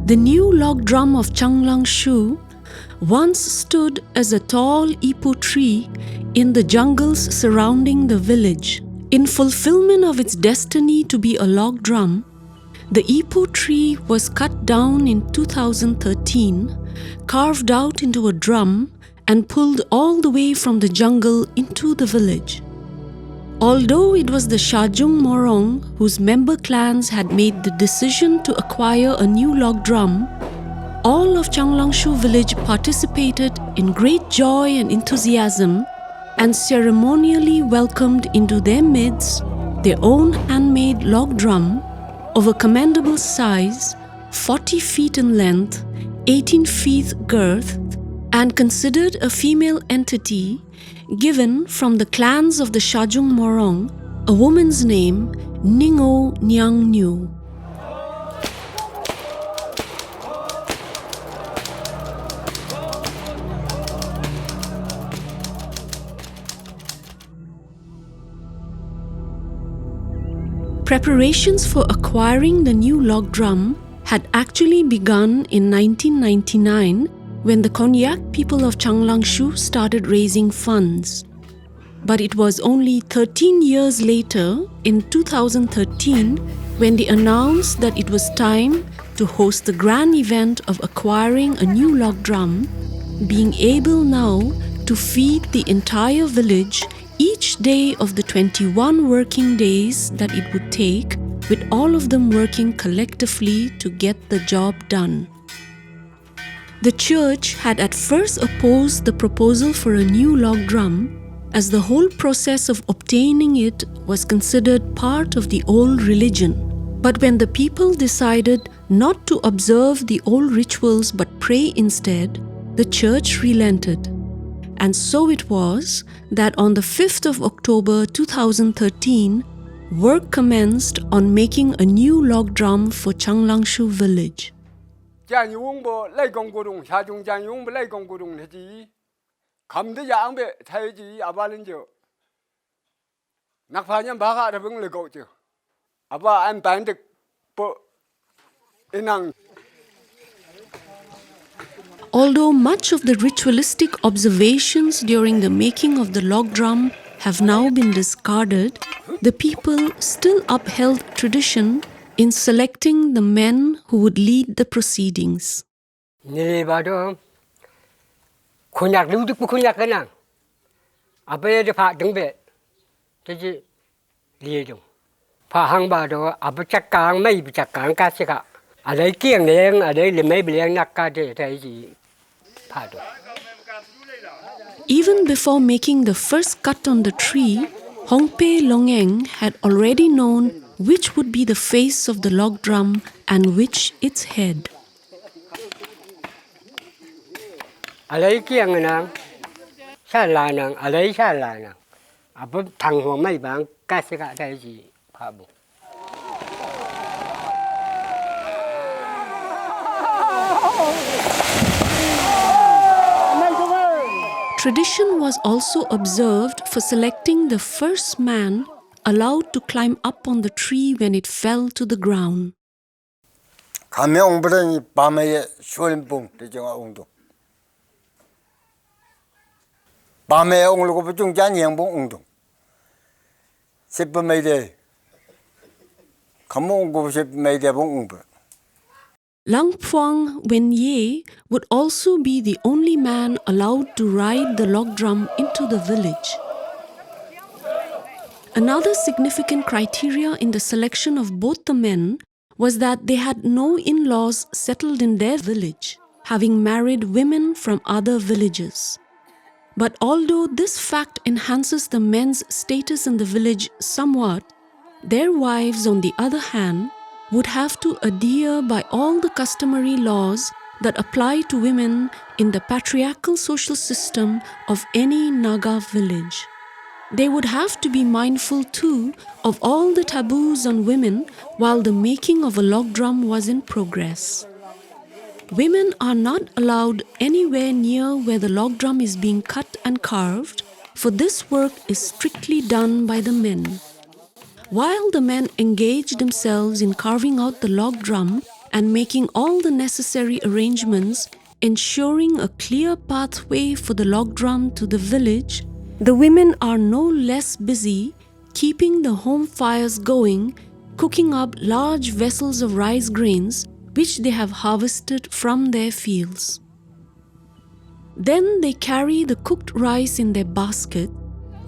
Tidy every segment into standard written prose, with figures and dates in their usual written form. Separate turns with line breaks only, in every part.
The new Logdrum of Changlangshu once stood as a tall ipu tree in the jungles surrounding the village. In fulfillment of its destiny to be a log drum, the ipu tree was cut down in 2013, carved out into a drum, and pulled all the way from the jungle into the village. Although it was the Shajung Morung whose member clans had made the decision to acquire a new log drum, all of Changlangshu village participated in great joy and enthusiasm and ceremonially welcomed into their midst their own handmade log drum of a commendable size, 40 feet in length, 18 feet girth, and considered a female entity given from the clans of the Shajung Morung, a woman's name, Ningo Nyang Nyu. Preparations for acquiring the new log drum had actually begun in 1999 when the Konyak people of Changlangshu started raising funds. But it was only 13 years later, in 2013, when they announced that it was time to host the grand event of acquiring a new log drum, being able now to feed the entire village each day of the 21 working days that it would take, with all of them working collectively to get the job done. The church had at first opposed the proposal for a new log drum, as the whole process of obtaining it was considered part of the old religion. But when the people decided not to observe the old rituals but pray instead, the church relented. And so it was that on the 5th of October 2013, work commenced on making a new log drum for Changlangshu village. Although much of the ritualistic observations during the making of the log drum have now been discarded, the people still upheld tradition in selecting the men who would lead the proceedings.
Konyak
Even before making the first cut on the tree, Hongpe Longeng had already known which would be the face of the log drum and which its head. Tradition was also observed for selecting the first man allowed to climb up on the tree when it fell to the ground. Langfhoang Wenye would also be the only man allowed to ride the log drum into the village. Another significant criteria in the selection of both the men was that they had no in-laws settled in their village, having married women from other villages. But although this fact enhances the men's status in the village somewhat, their wives, on the other hand, would have to adhere by all the customary laws that apply to women in the patriarchal social system of any Naga village. They would have to be mindful too of all the taboos on women while the making of a log drum was in progress. Women are not allowed anywhere near where the log drum is being cut and carved, for this work is strictly done by the men. While the men engaged themselves in carving out the log drum and making all the necessary arrangements, ensuring a clear pathway for the Logdrum to the village, the women are no less busy keeping the home fires going, cooking up large vessels of rice grains which they have harvested from their fields. Then they carry the cooked rice in their basket,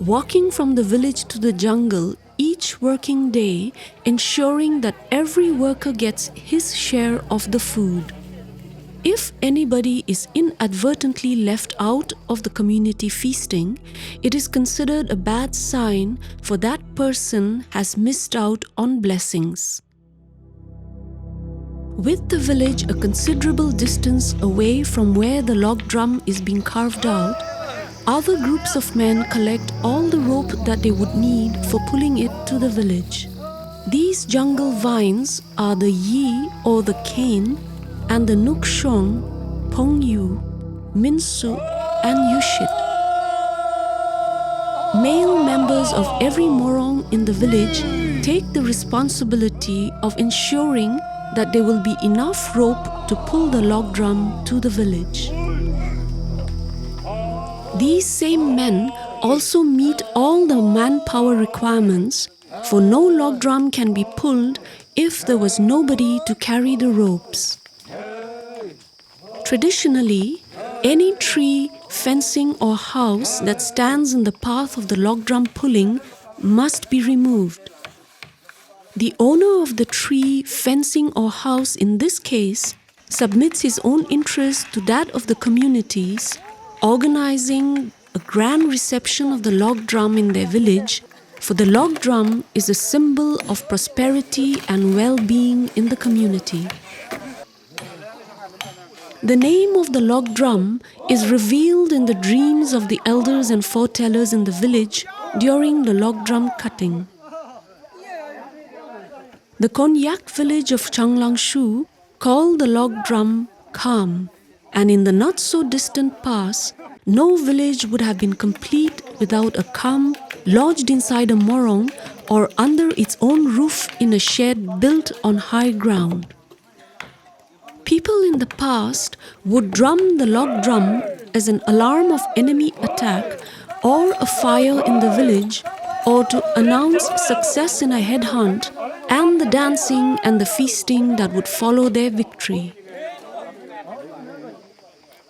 walking from the village to the jungle each working day, ensuring that every worker gets his share of the food. If anybody is inadvertently left out of the community feasting, it is considered a bad sign, for that person has missed out on blessings. With the village a considerable distance away from where the Logdrum is being carved out, other groups of men collect all the rope that they would need for pulling it to the village. These jungle vines are the yi or the cane, and the nukshong, pongyu, minsu, and yushit. Male members of every morong in the village take the responsibility of ensuring that there will be enough rope to pull the Logdrum to the village. These same men also meet all the manpower requirements, for no Logdrum can be pulled if there was nobody to carry the ropes. Traditionally, any tree, fencing or house that stands in the path of the Logdrum pulling must be removed. The owner of the tree, fencing or house in this case submits his own interest to that of the communities, organizing a grand reception of the Logdrum in their village, for the Logdrum is a symbol of prosperity and well-being in the community. The name of the Logdrum is revealed in the dreams of the elders and foretellers in the village during the Logdrum cutting. The Konyak village of Changlangshu called the Logdrum Kham, and in the not-so-distant past, no village would have been complete without a kham lodged inside a morong or under its own roof in a shed built on high ground. People in the past would drum the Logdrum as an alarm of enemy attack or a fire in the village, or to announce success in a headhunt and the dancing and the feasting that would follow their victory.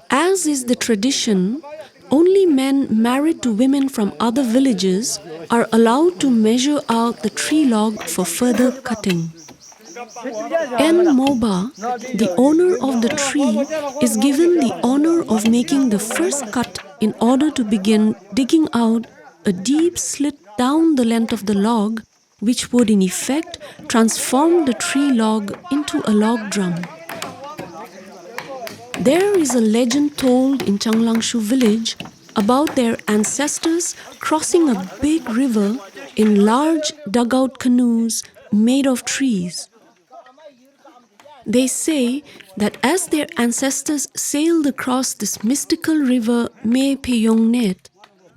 As is the tradition, only men married to women from other villages are allowed to measure out the tree log for further cutting. Moba, the owner of the tree, is given the honor of making the first cut in order to begin digging out a deep slit down the length of the log, which would in effect transform the tree log into a Logdrum. There is a legend told in Changlangshu village about their ancestors crossing a big river in large dugout canoes made of trees. They say that as their ancestors sailed across this mystical river Me Peyongnet,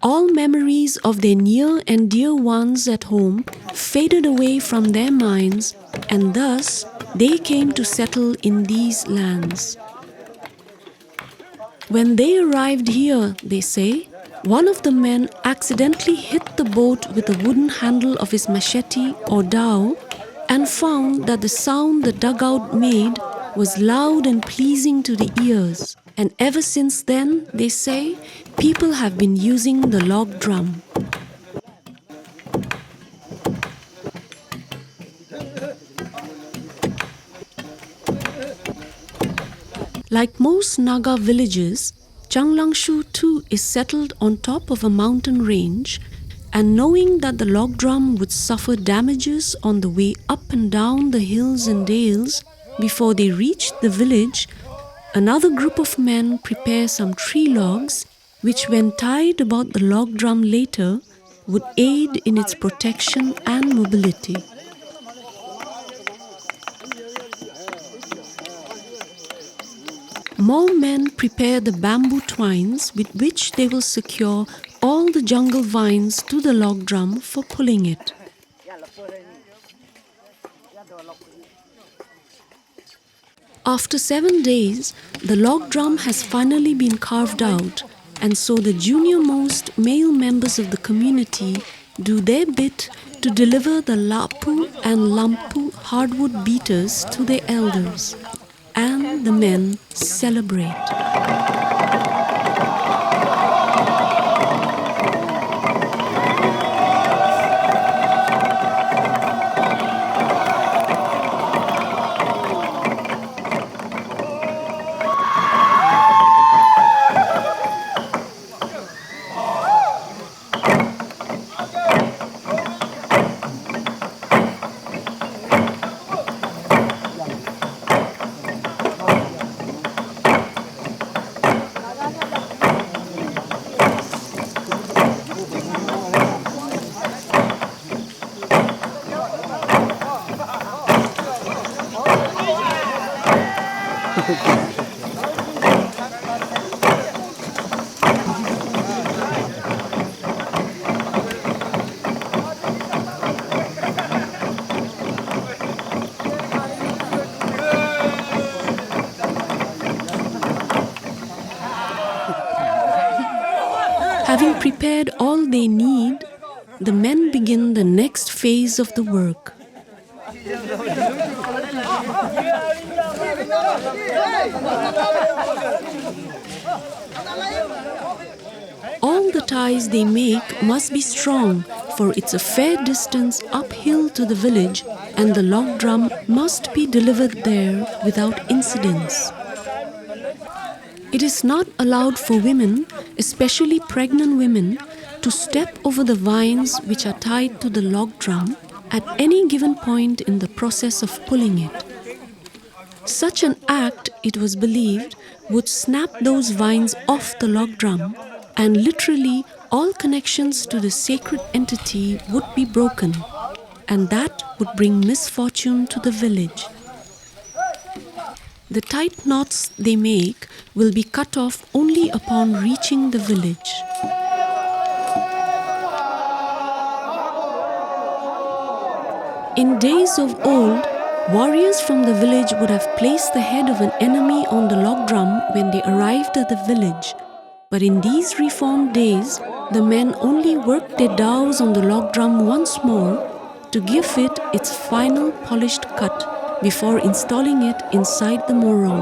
all memories of their near and dear ones at home faded away from their minds, and thus they came to settle in these lands. When they arrived here, they say, one of the men accidentally hit the boat with the wooden handle of his machete or dao and found that the sound the dugout made was loud and pleasing to the ears. And ever since then, they say, people have been using the Logdrum. Like most Naga villages, Changlangshu too is settled on top of a mountain range, and knowing that the Logdrum would suffer damages on the way up and down the hills and dales before they reached the village, another group of men prepare some tree logs which, when tied about the Logdrum later, would aid in its protection and mobility. More men prepare the bamboo twines with which they will secure all the jungle vines to the Logdrum for pulling it. After 7 days, the log drum has finally been carved out, and so the junior-most male members of the community do their bit to deliver the lapu and lampu hardwood beaters to their elders. And the men celebrate. Having prepared all they need, the men begin the next phase of the work. All the ties they make must be strong, for it's a fair distance uphill to the village, and the log drum must be delivered there without incidents. It is not allowed for women, especially pregnant women, to step over the vines which are tied to the log drum at any given point in the process of pulling it. Such an act, it was believed, would snap those vines off the log drum, and literally all connections to the sacred entity would be broken, and that would bring misfortune to the village. The tight knots they make will be cut off only upon reaching the village. In days of old, warriors from the village would have placed the head of an enemy on the log drum when they arrived at the village. But in these reformed days, the men only worked their dows on the log drum once more to give it its final polished cut before installing it inside the morung.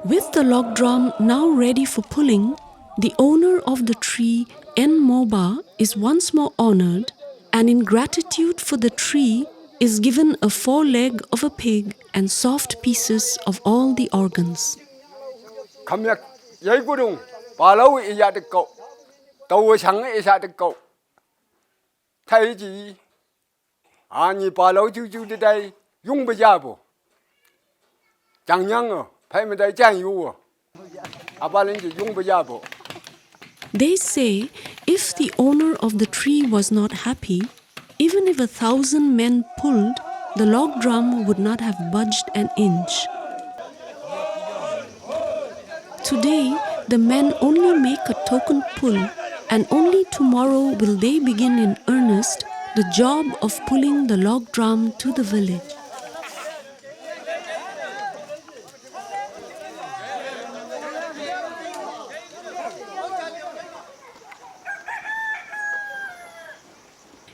With the log drum now ready for pulling, the owner of the tree, Moba, is once more honored, and in gratitude for the tree is given a foreleg of a pig and soft pieces of all the organs.
Konyak yegurung palau iyadeko Tobu chang isadeko Taiji Ani palau ju today yung bajabo Changyang Paimadai Janyu Abalinji yung bajabo.
They say if the owner of the tree was not happy, even if 1,000 men pulled, the log drum would not have budged an inch. Today, the men only make a token pull, and only tomorrow will they begin in earnest the job of pulling the log drum to the village.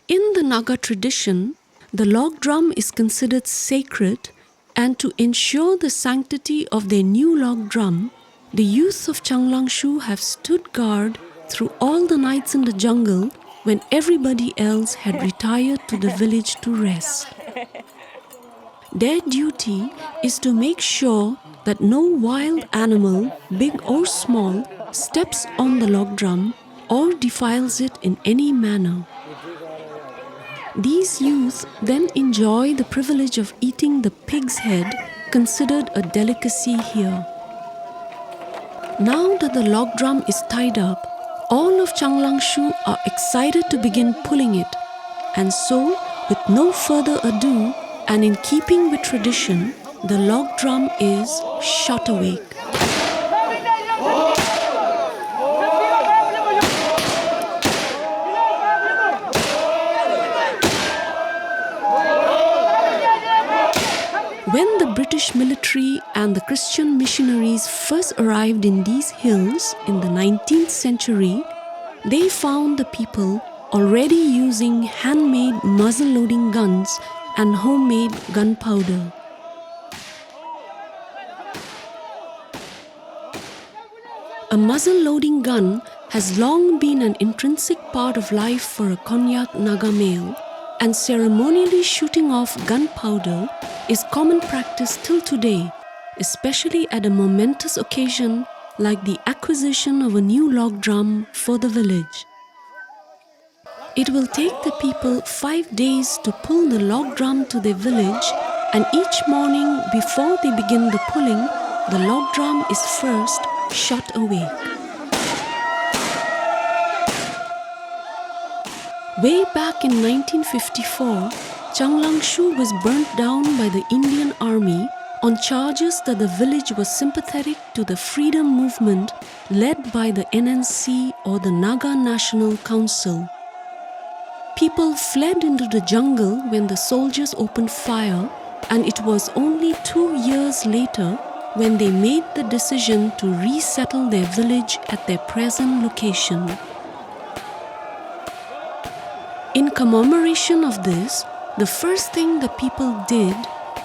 In the Naga tradition, the log drum is considered sacred, and to ensure the sanctity of their new log drum, the youth of Changlangshu have stood guard through all the nights in the jungle when everybody else had retired to the village to rest. Their duty is to make sure that no wild animal, big or small, steps on the log drum or defiles it in any manner. These youth then enjoy the privilege of eating the pig's head, considered a delicacy here. Now that the log drum is tied up, all of Changlangshu are excited to begin pulling it. And so, with no further ado, and in keeping with tradition, the log drum is shot awake. When the British military and the Christian missionaries first arrived in these hills in the 19th century, they found the people already using handmade muzzle-loading guns and homemade gunpowder. A muzzle-loading gun has long been an intrinsic part of life for a Konyak Naga male, and ceremonially shooting off gunpowder is common practice till today, especially at a momentous occasion like the acquisition of a new Logdrum for the village. It will take the people 5 days to pull the Logdrum to their village, and each morning before they begin the pulling, the Logdrum is first shot awake. Way back in 1954, Changlangshu was burnt down by the Indian Army on charges that the village was sympathetic to the freedom movement led by the NNC or the Naga National Council. People fled into the jungle when the soldiers opened fire, and it was only 2 years later when they made the decision to resettle their village at their present location. In commemoration of this, the first thing the people did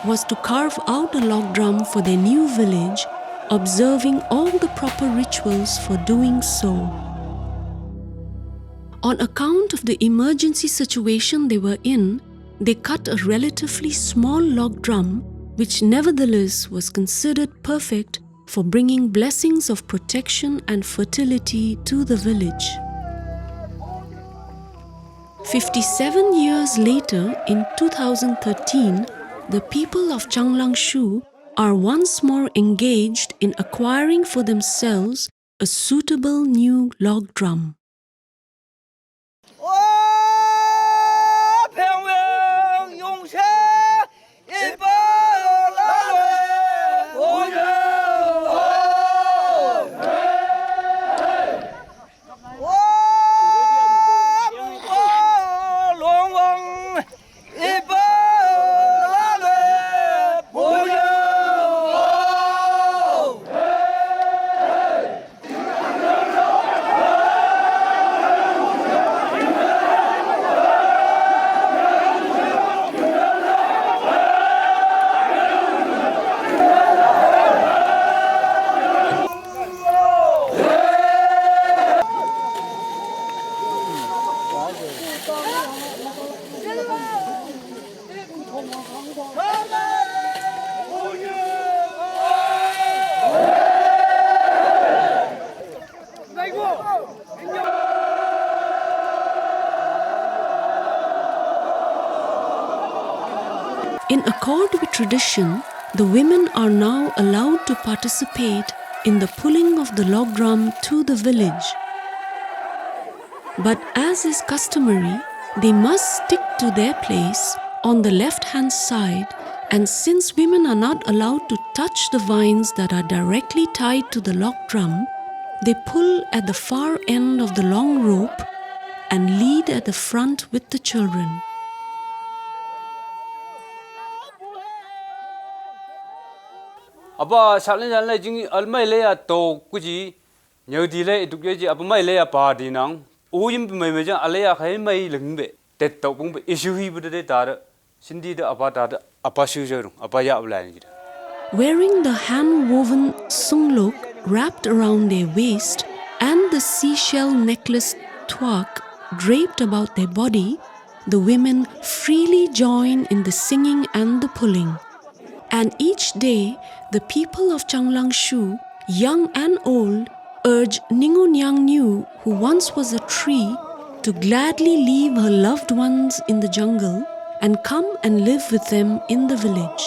was to carve out a Logdrum for their new village, observing all the proper rituals for doing so. On account of the emergency situation they were in, they cut a relatively small Logdrum, which nevertheless was considered perfect for bringing blessings of protection and fertility to the village. 57 years later, in 2013, the people of Changlangshu are once more engaged in acquiring for themselves a suitable new Logdrum. In accord with tradition, the women are now allowed to participate in the pulling of the Logdrum to the village. But as is customary, they must stick to their place on the left-hand side, and since women are not allowed to touch the vines that are directly tied to the Logdrum, they pull at the far end of the long rope and lead at the front with the children.
Aba salin janlai jing almai leya to kuji nyodi le dukye ji abmai leya pa dinang uyim mai mai ja aleya khai mai lengbe tet to bung be issue hi bude dar sindi da abata da apasu jeru apaya ablan ji.
Wearing the hand-woven sunglok wrapped around their waist and the seashell necklace twak draped about their body, the women freely join in the singing and the pulling. And each day, the people of Changlangshu, young and old, urge Ningu Nyang Nyu, who once was a tree, to gladly leave her loved ones in the jungle and come and live with them in the village.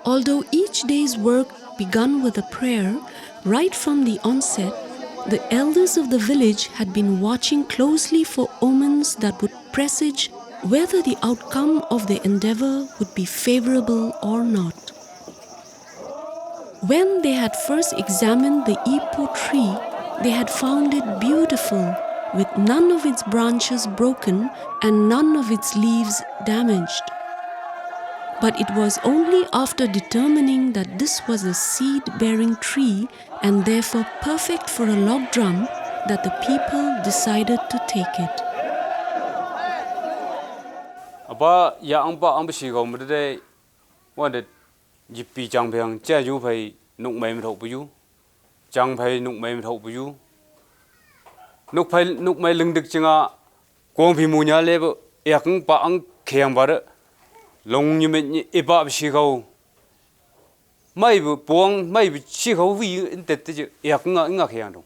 Although each day's work began with a prayer, right from the onset, the elders of the village had been watching closely for omens that would presage whether the outcome of their endeavor would be favorable or not. When they had first examined the ipo tree, they had found it beautiful, with none of its branches broken and none of its leaves damaged. But it was only after determining that this was a seed-bearing tree and therefore perfect for a logdrum that the people decided to take it.
Apa ya angpa sigaw mede wanda jipi changpyang cha yu phai nuk mai ma thau pu chang phai nuk mai ma thau pu nuk mai lưng dik chinga kong phi mu nya le ba yakang pa ang kheng ba de long như mình ipa sigaw mai bu pong mai bu sigaw vi intet te yakang nga kheng dong.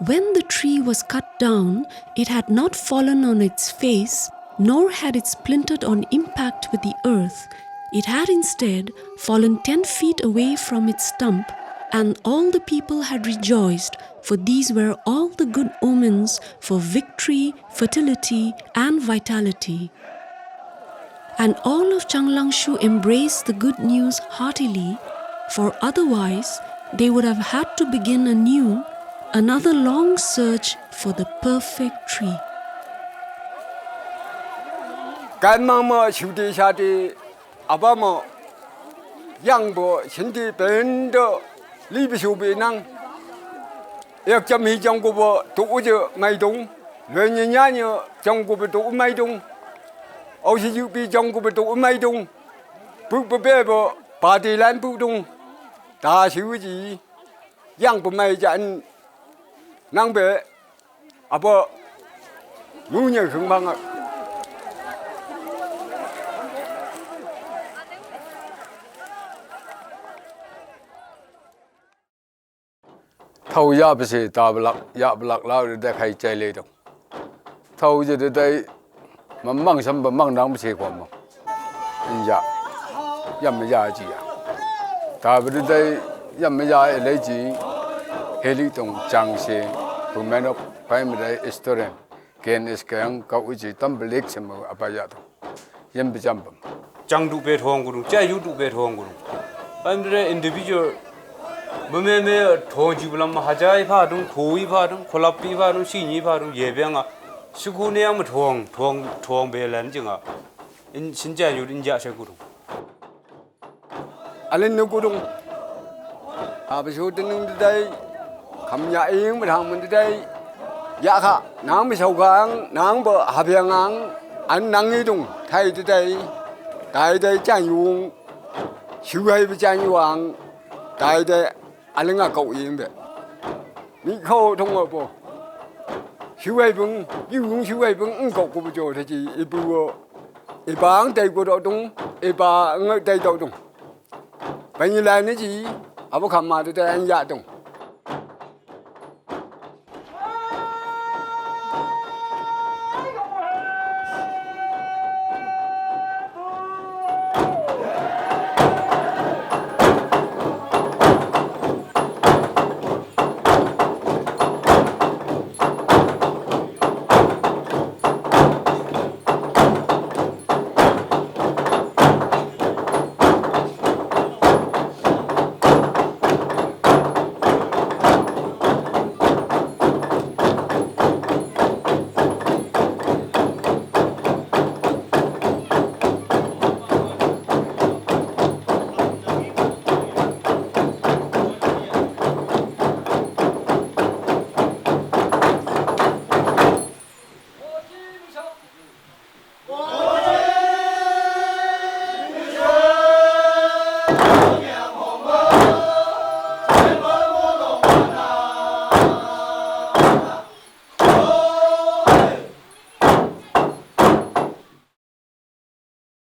When the tree was cut down, it had not fallen on its face, nor had it splintered on impact with the earth. It had instead fallen 10 feet away from its stump, and all the people had rejoiced, for these were all the good omens for victory, fertility, and vitality. And all of Changlangshu embraced the good news heartily, for otherwise they would have had to begin anew another long search for the perfect tree.
Kan mama shudi shadi abamo yangbo shindi bendo libi shubi nang yak cham hi jong ko bo tu je mai dong le nya nya nya jong ko bo tu mai dong au si yu bi jong ko bo tu mai dong bu be bo pa di lan bu dong ta shu ji yang bo mai jan nang be abo ngu nya khung bang a thâu ya bê sĩ ta bê lạc lao để khai chạy lê đông thâu giờ đây mà mang sắm mang nắng bê sĩ qua mà ya yam ya gì à ta bê đây yam ya lấy gì hệ lý đông trang xe tụi mình nó phải mình đây restaurant kén iskaan cậu chỉ tâm bê lệch xem mà apa ya đông yam bê jam bấm
Chang du bet hong guru cha yu du bet hong guru I'm the individual meme thong ji bulam hajai pha dung khui pha dung kholapi pha dung si ni pha dung ye byang a sku ne am thong be lan jing a in sin ja yu in ja se guru
alin no gudung a bê số tên đây khăm ya yên mà thằng mình đây ya kha nang bê sầu gang nang bê hà biang ang anh nang đi dung thay đây tại đây trang yung siêu hay bê trang yung tại đây anh là cậu yên vậy, mình khâu thông ở bộ, siêu hay bưng, yêu siêu hay bưng, cậu cũng cho thế gì, bán tay của đó đúng, bán tay đó đúng, bây giờ là cái gì, à bố khăm mà tôi anh dạ đúng.